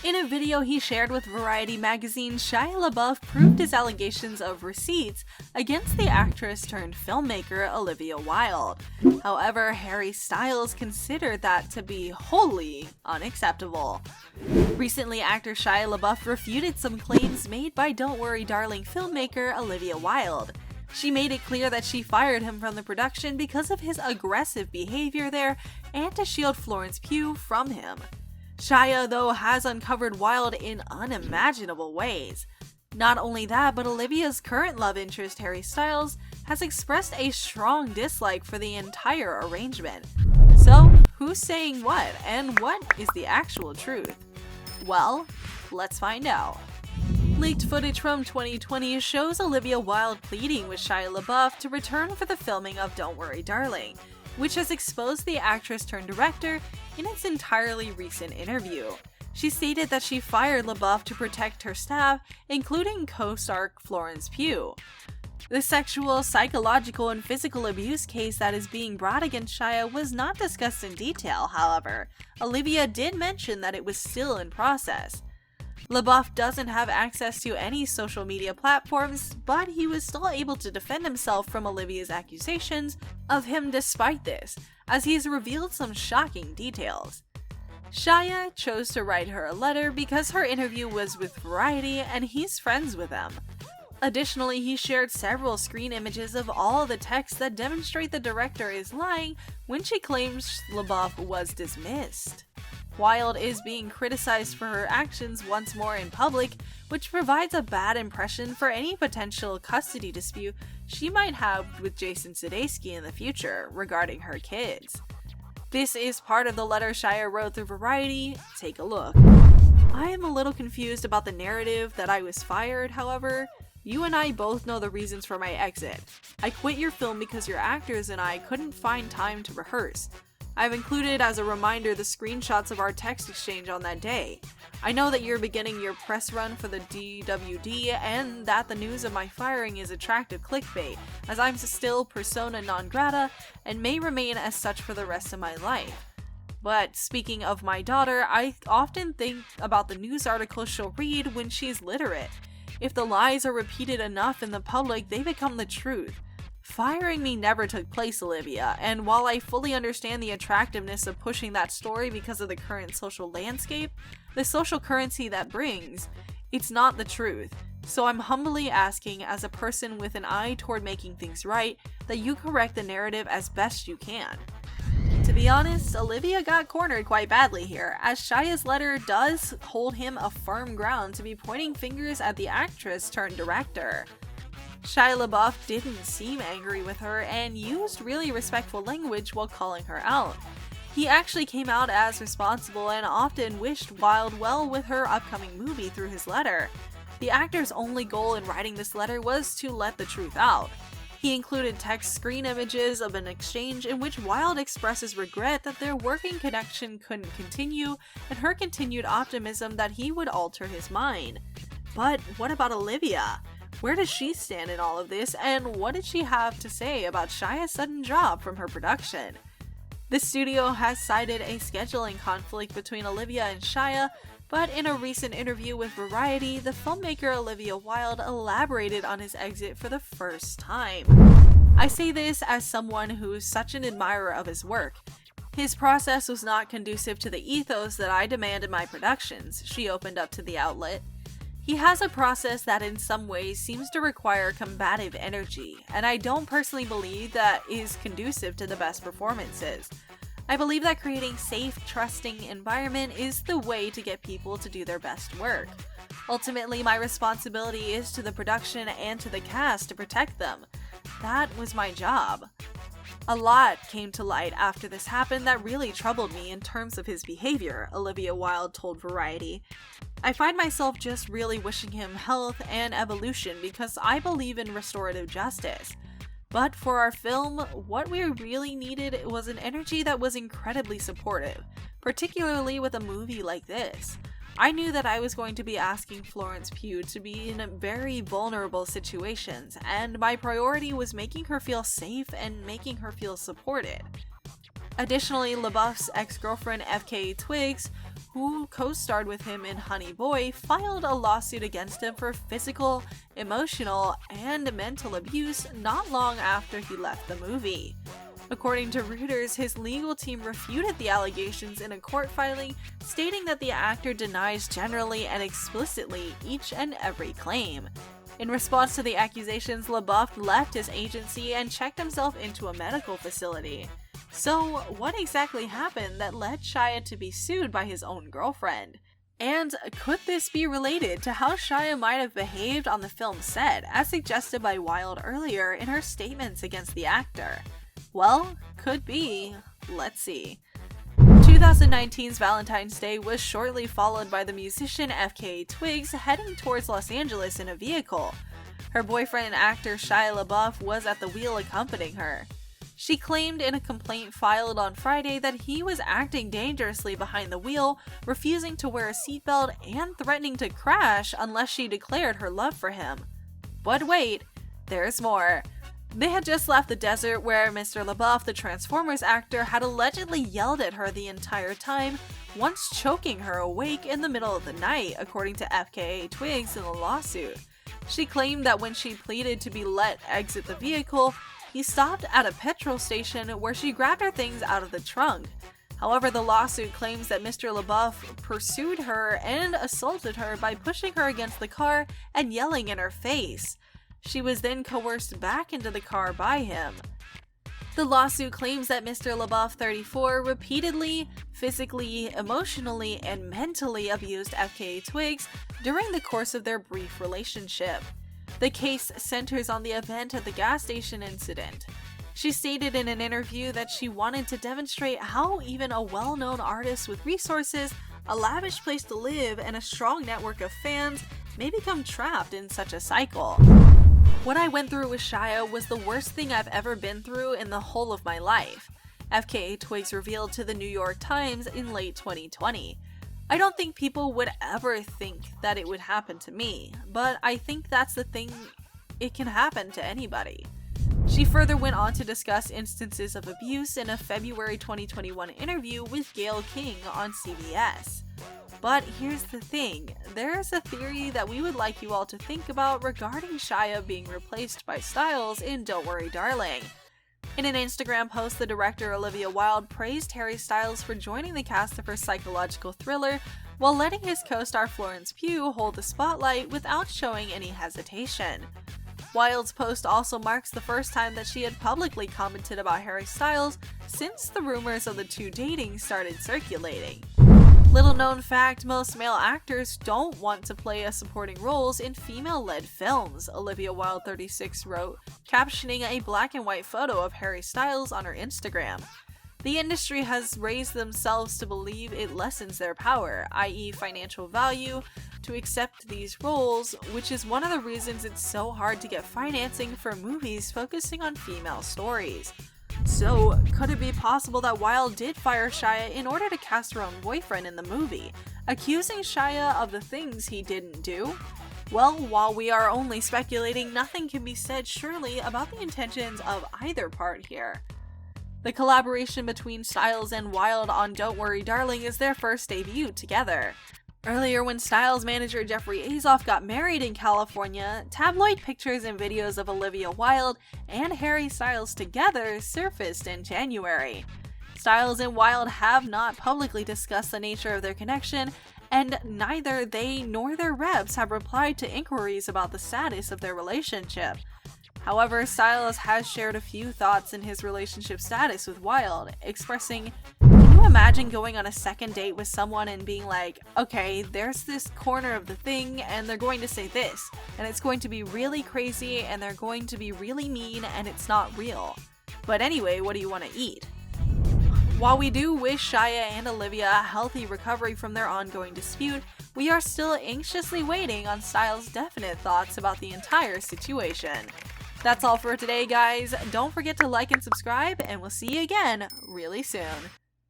In a video he shared with Variety magazine, Shia LaBeouf proved his allegations of receipts against the actress-turned-filmmaker Olivia Wilde. However, Harry Styles considered that to be wholly unacceptable. Recently, actor Shia LaBeouf refuted some claims made by Don't Worry Darling filmmaker Olivia Wilde. She made it clear that she fired him from the production because of his aggressive behavior there and to shield Florence Pugh from him. Shia, though, has uncovered Wilde in unimaginable ways. Not only that, but Olivia's current love interest, Harry Styles, has expressed a strong dislike for the entire arrangement. So, who's saying what, and what is the actual truth? Well, let's find out. Leaked footage from 2020 shows Olivia Wilde pleading with Shia LaBeouf to return for the filming of Don't Worry Darling, which has exposed the actress-turned-director in its entirely recent interview. She stated that she fired LaBeouf to protect her staff, including co-star Florence Pugh. The sexual, psychological, and physical abuse case that is being brought against Shia was not discussed in detail, however. Olivia did mention that it was still in process. LaBeouf doesn't have access to any social media platforms, but he was still able to defend himself from Olivia's accusations of him despite this, as he has revealed some shocking details. Shia chose to write her a letter because her interview was with Variety and he's friends with them. Additionally, he shared several screen images of all the texts that demonstrate the director is lying when she claims LaBeouf was dismissed. Wilde is being criticized for her actions once more in public, which provides a bad impression for any potential custody dispute she might have with Jason Sudeikis in the future regarding her kids. This is part of the letter Shia wrote through Variety. Take a look. I am a little confused about the narrative that I was fired, however. You and I both know the reasons for my exit. I quit your film because your actors and I couldn't find time to rehearse. I've included as a reminder the screenshots of our text exchange on that day. I know that you're beginning your press run for the DWD and that the news of my firing is attractive clickbait, as I'm still persona non grata and may remain as such for the rest of my life. But speaking of my daughter, I often think about the news articles she'll read when she's literate. If the lies are repeated enough in the public, they become the truth. Firing me never took place, Olivia, and while I fully understand the attractiveness of pushing that story because of the current social landscape, the social currency that brings, it's not the truth. So I'm humbly asking, as a person with an eye toward making things right, that you correct the narrative as best you can. To be honest, Olivia got cornered quite badly here, as Shia's letter does hold him a firm ground to be pointing fingers at the actress-turned-director. Shia LaBeouf didn't seem angry with her and used really respectful language while calling her out. He actually came out as responsible and often wished Wilde well with her upcoming movie through his letter. The actor's only goal in writing this letter was to let the truth out. He included text screen images of an exchange in which Wilde expresses regret that their working connection couldn't continue and her continued optimism that he would alter his mind. But what about Olivia? Where does she stand in all of this, and what did she have to say about Shia's sudden drop from her production? The studio has cited a scheduling conflict between Olivia and Shia, but in a recent interview with Variety, the filmmaker Olivia Wilde elaborated on his exit for the first time. I say this as someone who's such an admirer of his work. His process was not conducive to the ethos that I demand in my productions, she opened up to the outlet. He has a process that in some ways seems to require combative energy, and I don't personally believe that is conducive to the best performances. I believe that creating safe, trusting environment is the way to get people to do their best work. Ultimately, my responsibility is to the production and to the cast to protect them. That was my job. A lot came to light after this happened that really troubled me in terms of his behavior, Olivia Wilde told Variety. I find myself just really wishing him health and evolution because I believe in restorative justice. But for our film, what we really needed was an energy that was incredibly supportive, particularly with a movie like this. I knew that I was going to be asking Florence Pugh to be in very vulnerable situations, and my priority was making her feel safe and making her feel supported. Additionally, LaBeouf's ex-girlfriend FK Twigs, who co-starred with him in Honey Boy, filed a lawsuit against him for physical, emotional, and mental abuse not long after he left the movie. According to Reuters, his legal team refuted the allegations in a court filing, stating that the actor denies generally and explicitly each and every claim. In response to the accusations, LaBeouf left his agency and checked himself into a medical facility. So, what exactly happened that led Shia to be sued by his own girlfriend? And could this be related to how Shia might have behaved on the film set, as suggested by Wilde earlier in her statements against the actor? Well, could be. Let's see. 2019's Valentine's Day was shortly followed by the musician FKA Twigs heading towards Los Angeles in a vehicle. Her boyfriend and actor Shia LaBeouf was at the wheel accompanying her. She claimed in a complaint filed on Friday that he was acting dangerously behind the wheel, refusing to wear a seatbelt and threatening to crash unless she declared her love for him. But wait, there's more. They had just left the desert where Mr. LaBeouf, the Transformers actor, had allegedly yelled at her the entire time, once choking her awake in the middle of the night, according to FKA Twigs in the lawsuit. She claimed that when she pleaded to be let exit the vehicle, he stopped at a petrol station where she grabbed her things out of the trunk. However, the lawsuit claims that Mr. LaBeouf pursued her and assaulted her by pushing her against the car and yelling in her face. She was then coerced back into the car by him. The lawsuit claims that Mr. LaBeouf, 34, repeatedly, physically, emotionally, and mentally abused FKA Twigs during the course of their brief relationship. The case centers on the event at the gas station incident. She stated in an interview that she wanted to demonstrate how even a well-known artist with resources, a lavish place to live, and a strong network of fans may become trapped in such a cycle. What I went through with Shia was the worst thing I've ever been through in the whole of my life, FKA Twigs revealed to the New York Times in late 2020. I don't think people would ever think that it would happen to me, but I think that's the thing, it can happen to anybody. She further went on to discuss instances of abuse in a February 2021 interview with Gayle King on CBS. But here's the thing, there's a theory that we would like you all to think about regarding Shia being replaced by Styles in Don't Worry Darling. In an Instagram post, the director Olivia Wilde praised Harry Styles for joining the cast of her psychological thriller, while letting his co-star Florence Pugh hold the spotlight without showing any hesitation. Wilde's post also marks the first time that she had publicly commented about Harry Styles since the rumors of the two dating started circulating. Little known fact, most male actors don't want to play supporting roles in female-led films, Olivia Wilde 36 wrote, captioning a black and white photo of Harry Styles on her Instagram. The industry has raised themselves to believe it lessens their power, i.e. financial value, to accept these roles, which is one of the reasons it's so hard to get financing for movies focusing on female stories. So, could it be possible that Wilde did fire Shia in order to cast her own boyfriend in the movie, accusing Shia of the things he didn't do? Well, while we are only speculating, nothing can be said surely about the intentions of either part here. The collaboration between Styles and Wilde on Don't Worry Darling is their first debut together. Earlier, when Styles' manager Jeffrey Azoff got married in California, tabloid pictures and videos of Olivia Wilde and Harry Styles together surfaced in January. Styles and Wilde have not publicly discussed the nature of their connection, and neither they nor their reps have replied to inquiries about the status of their relationship. However, Styles has shared a few thoughts in his relationship status with Wilde, expressing, "Can you imagine going on a second date with someone and being like, okay, there's this corner of the thing and they're going to say this, and it's going to be really crazy and they're going to be really mean and it's not real. But anyway, what do you want to eat?" While we do wish Shia and Olivia a healthy recovery from their ongoing dispute, we are still anxiously waiting on Styles' definite thoughts about the entire situation. That's all for today, guys. Don't forget to like and subscribe, and we'll see you again really soon.